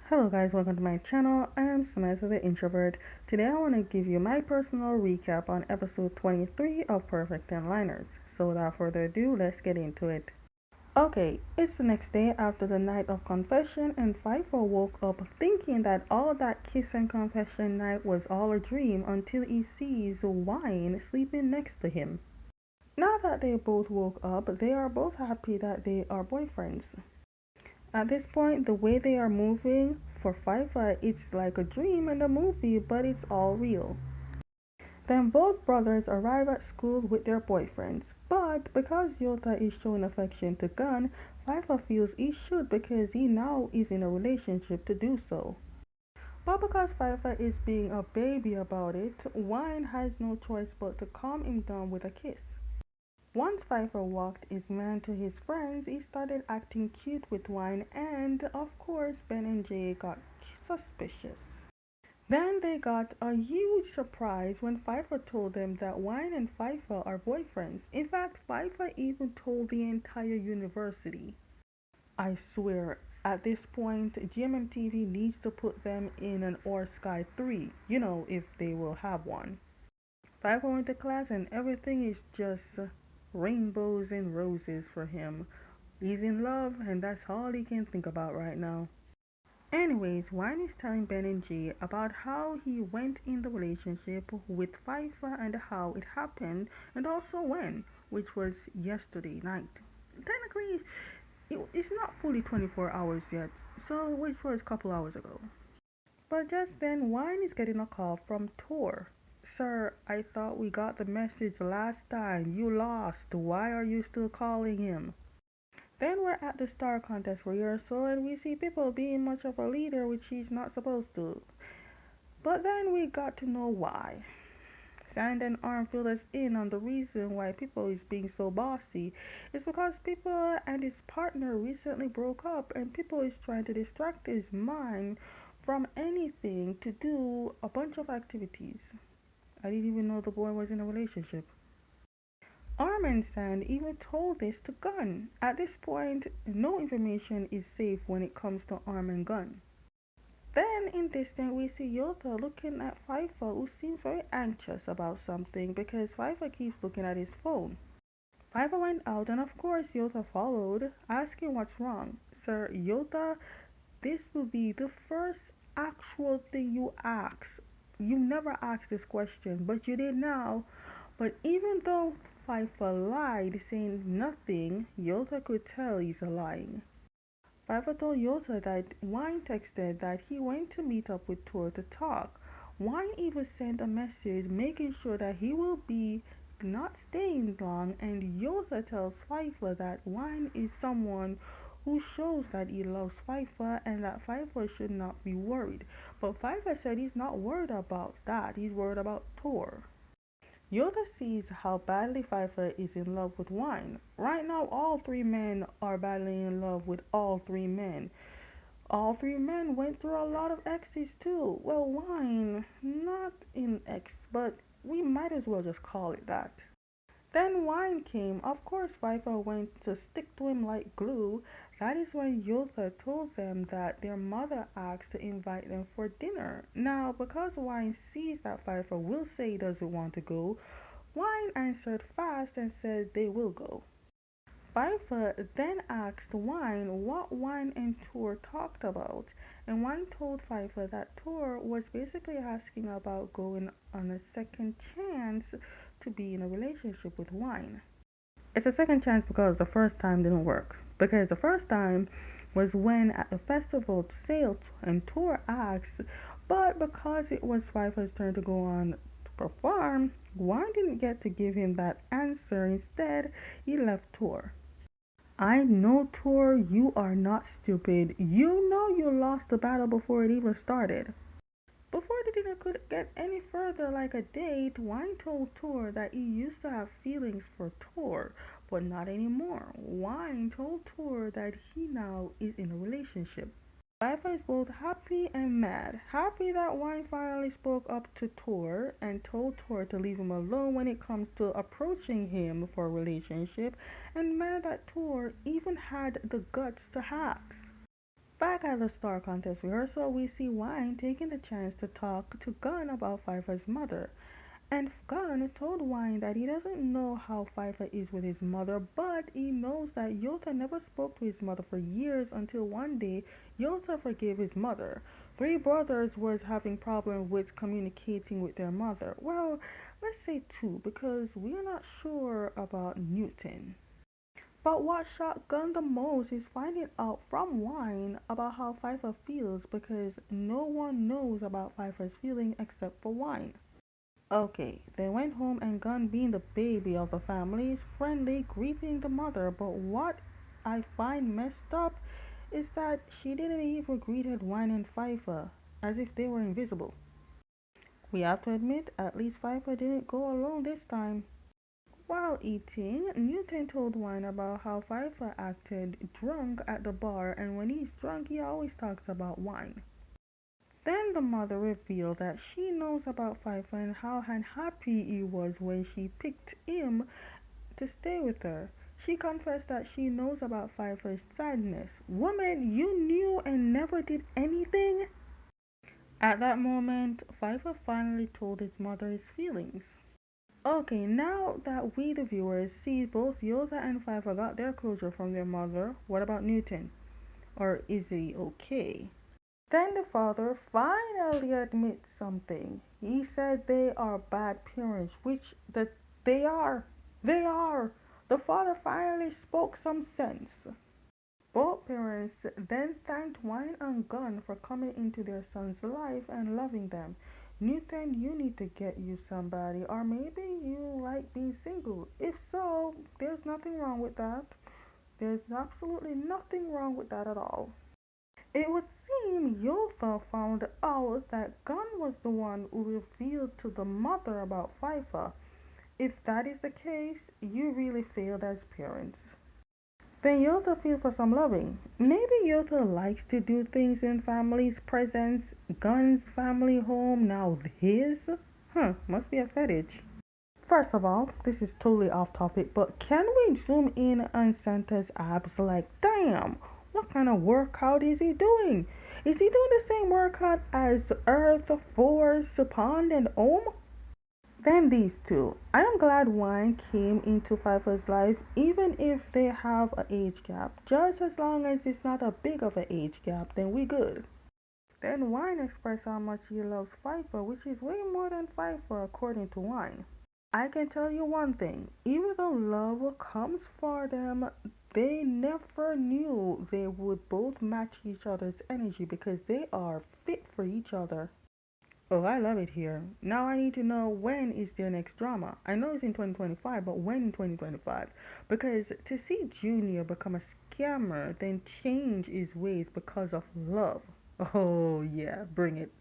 Hello guys, welcome to my channel. I am Samantha the Introvert. Today I want to give you my personal recap on episode 23 of Perfect 10 Liners. So without further ado, let's get into it. Okay, it's the next day after the night of confession and Pfeiffer woke up thinking that all that kiss and confession night was all a dream until he sees Wine sleeping next to him. Now that they both woke up, they are both happy that they are boyfriends. At this point, the way they are moving for Fifa, it's like a dream in the movie, but it's all real. Then both brothers arrive at school with their boyfriends, but because Yota is showing affection to Gun, Fifa feels he should because he now is in a relationship to do so. But because Fifa is being a baby about it, Wine has no choice but to calm him down with a kiss. Once Pfeiffer walked his man to his friends, he started acting cute with Wine, and of course, Ben and Jay got suspicious. Then they got a huge surprise when Pfeiffer told them that Wine and Pfeiffer are boyfriends. In fact, Pfeiffer even told the entire university. I swear, at this point, GMMTV needs to put them in an Or Sky 3, if they will have one. Pfeiffer went to class and everything is just rainbows and roses for him. He's in love and that's all he can think about right now. Anyways, Wine is telling Ben and Jay about how he went in the relationship with Pfeiffer and how it happened and also when, which was yesterday night. Technically, it's not fully 24 hours yet, so which was a couple hours ago. But just then, Wine is getting a call from Tor. Sir, I thought we got the message last time. You lost. Why are you still calling him? Then we're at the star contest rehearsal and we see people being much of a leader, which he's not supposed to. But then we got to know why. Sand and Arm filled us in on the reason why People is being so bossy. It's because People and his partner recently broke up and People is trying to distract his mind from anything to do a bunch of activities. I didn't even know the boy was in a relationship. Arm and Sand even told this to Gun. At this point, no information is safe when it comes to Arm and Gun. Then in distance we see Yota looking at Pfeiffer, who seems very anxious about something because Pfeiffer keeps looking at his phone. Pfeiffer went out and of course Yota followed, asking what's wrong. Sir Yota, this will be the first actual thing you ask. You never asked this question, but you did now. But even though Pfeiffer lied, saying nothing, Yota could tell he's lying. Pfeiffer told Yota that Wine texted that he went to meet up with Tor to talk. Wine even sent a message making sure that he will be not staying long, and Yota tells Pfeiffer that Wine is someone who shows that he loves Pfeiffer and that Pfeiffer should not be worried. But Pfeiffer said he's not worried about that, he's worried about Tor. Yoda sees how badly Pfeiffer is in love with Wine. Right now, all three men are badly in love with all three men. All three men went through a lot of exes too. Well, Wine, not in X, but we might as well just call it that. Then Wine came. Of course, Pfeiffer went to stick to him like glue. That is when Yotha told them that their mother asked to invite them for dinner. Now, because Wine sees that Pfeiffer will say he doesn't want to go, Wine answered fast and said they will go. Pfeiffer then asked Wine what Wine and Tor talked about, and Wine told Pfeiffer that Tor was basically asking about going on a second chance to be in a relationship with Wine. It's a second chance because the first time didn't work. Because the first time was when at the festival sailed and Tor asked, but because it was Pfeiffer's turn to go on to perform, Wine didn't get to give him that answer. Instead, he left Tor. I know, Tor, you are not stupid. You know you lost the battle before it even started. Before the dinner could get any further like a date, Wine told Tor that he used to have feelings for Tor, but not anymore. Wine told Tor that he now is in a relationship. Pfeiffer is both happy and mad. Happy that Wine finally spoke up to Tor and told Tor to leave him alone when it comes to approaching him for a relationship, and mad that Tor even had the guts to ask. Back at the Star Contest rehearsal, we see Wine taking the chance to talk to Gunn about Pfeiffer's mother. And Gunn told Wine that he doesn't know how Pfeiffer is with his mother, but he knows that Yota never spoke to his mother for years until one day Yota forgave his mother. Three brothers was having problem with communicating with their mother. Well, let's say two because we're not sure about Newton. But what shocked Gunn the most is finding out from Wine about how Pfeiffer feels because no one knows about Pfeiffer's feeling except for Wine. Okay, they went home and Gunn, being the baby of the family, is friendly, greeting the mother. But what I find messed up is that she didn't even greet Wine and Pfeiffer as if they were invisible. We have to admit, at least Pfeiffer didn't go alone this time. While eating, Newton told Wine about how Pfeiffer acted drunk at the bar, and when he's drunk, he always talks about wine. Then the mother revealed that she knows about Pfeiffer and how unhappy he was when she picked him to stay with her. She confessed that she knows about Pfeiffer's sadness. Woman, you knew and never did anything? At that moment, Pfeiffer finally told his mother his feelings. Okay, now that we the viewers see both Yoda and Pfeiffer got their closure from their mother, what about Newton? Or is he okay? Then the father finally admits something. He said they are bad parents, which that they are. They are. The father finally spoke some sense. Both parents then thanked Wine and Gunn for coming into their son's life and loving them. Newton, you need to get you somebody, or maybe you like being single. If so, there's nothing wrong with that. There's absolutely nothing wrong with that at all. It would seem Yotha found out that Gunn was the one who revealed to the mother about Pfeiffer. If that is the case, you really failed as parents. Then Yotha feels for some loving. Maybe Yotha likes to do things in family's presence. Gunn's family home, now his? Must be a fetish. First of all, this is totally off topic, but can we zoom in on Santa's abs? Like, damn, what kind of workout is he doing? Is he doing the same workout as Earth, Force, Pond, and Ohm? Then these two. I am glad Wine came into Pfeiffer's life, even if they have an age gap. Just as long as it's not a big of an age gap, then we good. Then Wine expressed how much he loves Pfeiffer, which is way more than Pfeiffer according to Wine. I can tell you one thing, even though love comes for them, they never knew they would both match each other's energy because they are fit for each other. Oh, I love it here. Now I need to know when is their next drama. I know it's in 2025, but when in 2025? Because to see Junior become a scammer, then change his ways because of love. Oh, yeah, bring it.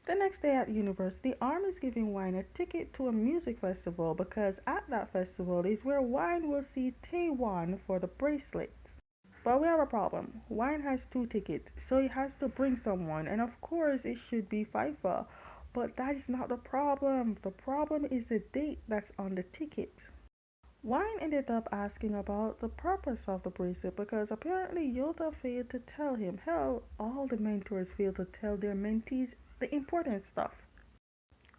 The next day at university, Arm is giving Wine a ticket to a music festival because at that festival is where Wine will see Taewon for the bracelet. But we have a problem. Wine has two tickets, so he has to bring someone, and of course it should be Pfeiffer. But that is not the problem. The problem is the date that's on the ticket. Wine ended up asking about the purpose of the bracelet because apparently Yoda failed to tell him. Hell, all the mentors fail to tell their mentees the important stuff.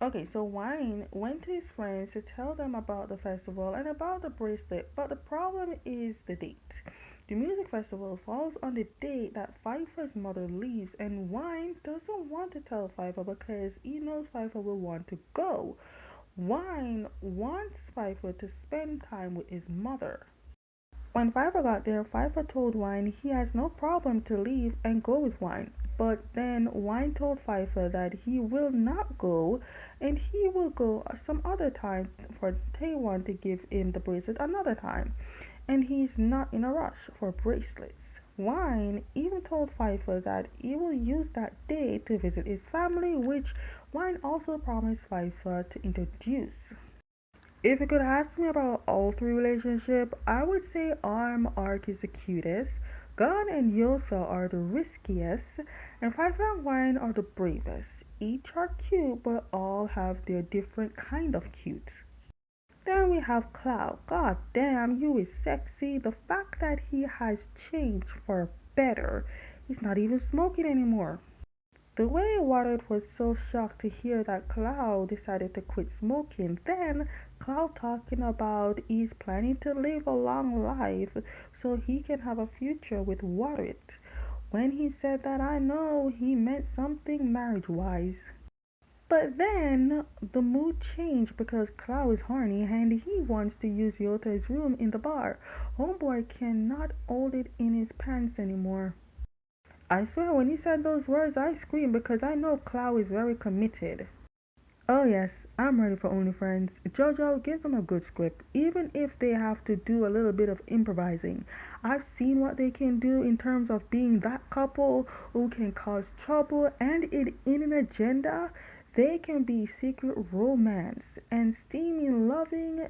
Okay, so Wine went to his friends to tell them about the festival and about the bracelet, but the problem is the date. The music festival falls on the day that Pfeiffer's mother leaves, and Wine doesn't want to tell Pfeiffer because he knows Pfeiffer will want to go. Wine wants Pfeiffer to spend time with his mother. When Pfeiffer got there, Pfeiffer told Wine he has no problem to leave and go with Wine. But then Wine told Pfeiffer that he will not go and he will go some other time for Taewon to give him the bracelet another time. And he's not in a rush for bracelets. Wine even told Pfeiffer that he will use that day to visit his family, which Wine also promised Pfeiffer to introduce. If you could ask me about all three relationships, I would say Arm Arc is the cutest, Gun and Yotha are the riskiest, and Pfeiffer and Wine are the bravest. Each are cute, but all have their different kind of cute. Then we have Cloud. God damn, you is sexy. The fact that he has changed for better He's not even smoking anymore. The way Waters was so shocked to hear that Cloud decided to quit smoking, then Cloud talking about he's planning to live a long life so he can have a future with Waters. When he said that, I know he meant something marriage wise. But then the mood changed because Cloud is horny and he wants to use Yota's room in the bar. Homeboy cannot hold it in his pants anymore. I swear when he said those words I screamed because I know Cloud is very committed. Oh yes, I'm ready for OnlyFriends. Jojo, give them a good script, even if they have to do a little bit of improvising. I've seen what they can do in terms of being that couple who can cause trouble and it in an agenda. They can be secret romance and steamy loving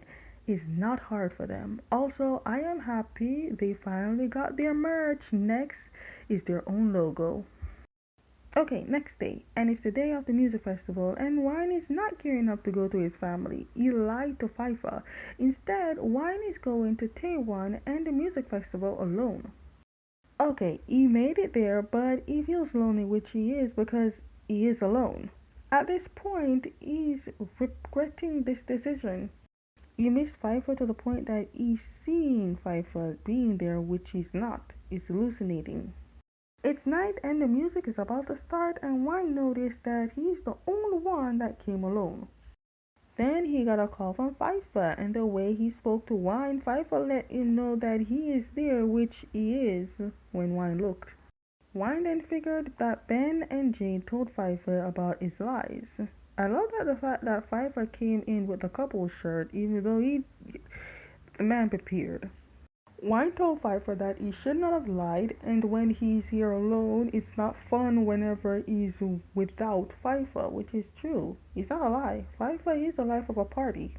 is not hard for them. Also, I am happy they finally got their merch. Next is their own logo. Okay, next day, and it's the day of the music festival, and Wine is not gearing up to go to his family. He lied to Pfeiffer. Instead, Wine is going to Taiwan and the music festival alone. Okay, he made it there, but he feels lonely, which he is because he is alone. At this point, he's regretting this decision. He missed Pfeiffer to the point that he's seeing Pfeiffer being there, which he's not. He's hallucinating. It's night and the music is about to start, and Wine noticed that he's the only one that came alone. Then he got a call from Pfeiffer, and the way he spoke to Wine, Pfeiffer let him know that he is there, which he is when Wine looked. Wine then figured that Ben and Jane told Pfeiffer about his lies. I love that the fact that Pfeiffer came in with the couple shirt, even though the man prepared. Wine told Pfeiffer that he should not have lied, and when he's here alone, it's not fun whenever he's without Pfeiffer, which is true. It's not a lie. Pfeiffer is the life of a party.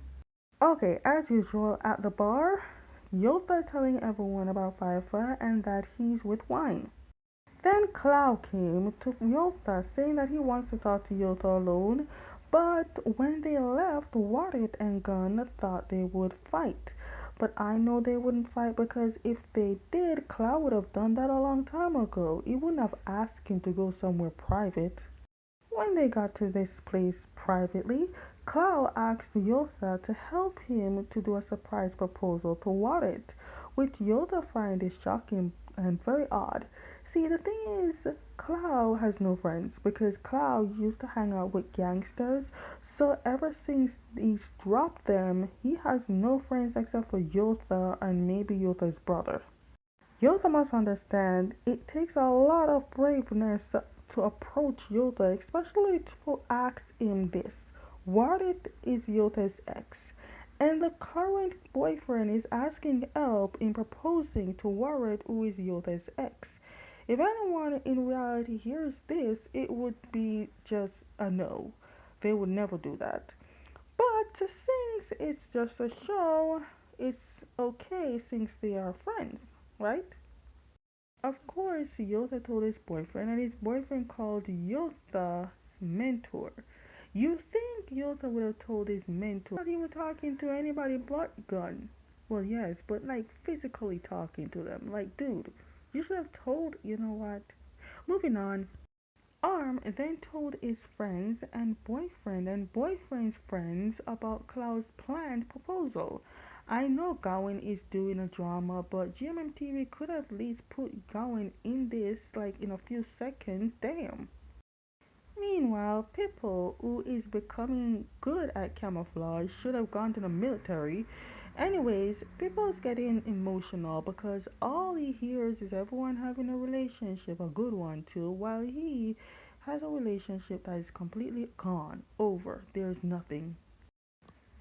Okay, as usual, at the bar, Yota telling everyone about Pfeiffer and that he's with Wine. Then Cloud came to Yota saying that he wants to talk to Yota alone, but when they left, Warrit and Gunn thought they would fight. But I know they wouldn't fight because if they did, Cloud would have done that a long time ago. He wouldn't have asked him to go somewhere private. When they got to this place privately, Cloud asked Yotha to help him to do a surprise proposal to Warrit, which Yotha finds is shocking and very odd. See, the thing is, Cloud has no friends because Cloud used to hang out with gangsters, so ever since he's dropped them, he has no friends except for Yotha and maybe Yotha's brother. Yotha must understand it takes a lot of braveness to approach Yotha, especially to ask him this. Warrit is Yotha's ex, and the current boyfriend is asking help in proposing to Warrit, who is Yotha's ex. If anyone in reality hears this, it would be just a no. They would never do that. But since it's just a show, it's okay since they are friends, right? Of course, Yota told his boyfriend, and his boyfriend called Yota's mentor. You think Yota would have told his mentor that he was talking to anybody but Gun? Well, yes, but like physically talking to them. Like, dude, you should have told, you know what? Moving on. Arm then told his friends and boyfriend's friends about Cloud's planned proposal. I know Gowan is doing a drama, but GMMTV could at least put Gowan in this like in a few seconds. Damn. Meanwhile, Pippo, who is becoming good at camouflage, should have gone to the military. Anyways, Pippo's getting emotional because all he hears is everyone having a relationship, a good one too, while he has a relationship that is completely gone, over. There's nothing.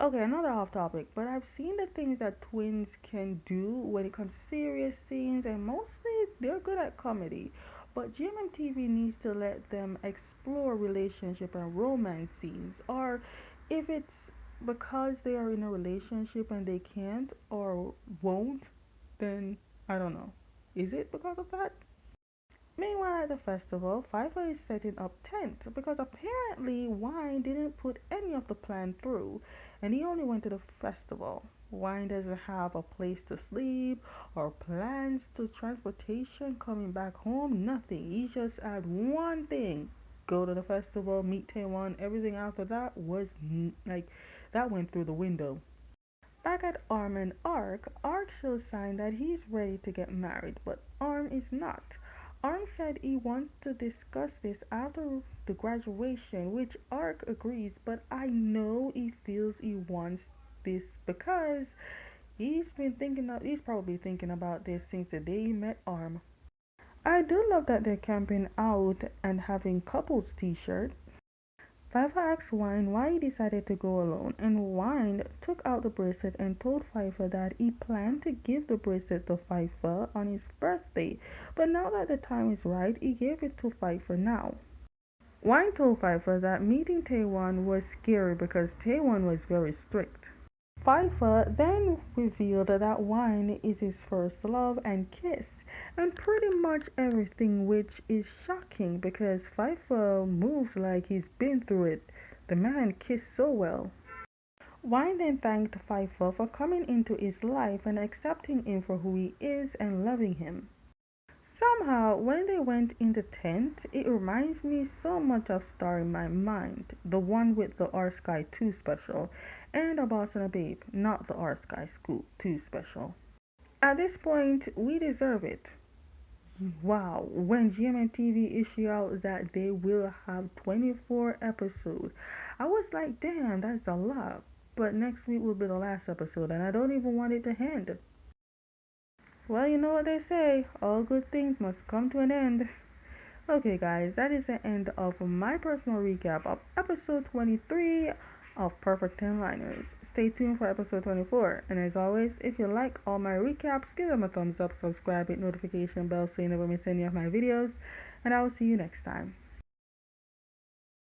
Okay, another off topic, but I've seen the things that twins can do when it comes to serious scenes, and mostly they're good at comedy. But GMMTV needs to let them explore relationship and romance scenes, or if it's because they are in a relationship and they can't or won't, then I don't know. Is it because of that? Meanwhile, at the festival, Pfeiffer is setting up tent because apparently Wine didn't put any of the plan through and he only went to the festival. Wine doesn't have a place to sleep or plans to transportation coming back home, nothing. He just had one thing: go to the festival, meet Taiwan. Everything after that was like that went through the window. Back at Arm and Ark shows sign that he's ready to get married, but Arm is not. Arm said he wants to discuss this after the graduation, which Ark agrees, but I know he feels he wants this because he's probably thinking about this since the day he met Arm. I do love that they're camping out and having couples t-shirt. Pfeiffer asked Wine why he decided to go alone, and Wine took out the bracelet and told Pfeiffer that he planned to give the bracelet to Pfeiffer on his birthday, but now that the time is right, he gave it to Pfeiffer now. Wine told Pfeiffer that meeting Taewon was scary because Taewon was very strict. Pfeiffer then revealed that Wine is his first love and kiss, and pretty much everything, which is shocking because Pfeiffer moves like he's been through it. The man kissed so well. Wine then thanked Pfeiffer for coming into his life and accepting him for who he is and loving him. Somehow, when they went in the tent, it reminds me so much of Star in My Mind, the one with the R Sky 2 special, and A Boss and a Babe, not the R Sky School 2 special. At this point, we deserve it. Wow, when GMM TV issue out that they will have 24 episodes, I was like, damn, that's a lot. But next week will be the last episode, and I don't even want it to end. Well, you know what they say, all good things must come to an end. Okay, guys, that is the end of my personal recap of episode 23 of Perfect 10 Liners. Stay tuned for episode 24. And as always, if you like all my recaps, give them a thumbs up, subscribe, hit notification bell so you never miss any of my videos. And I will see you next time.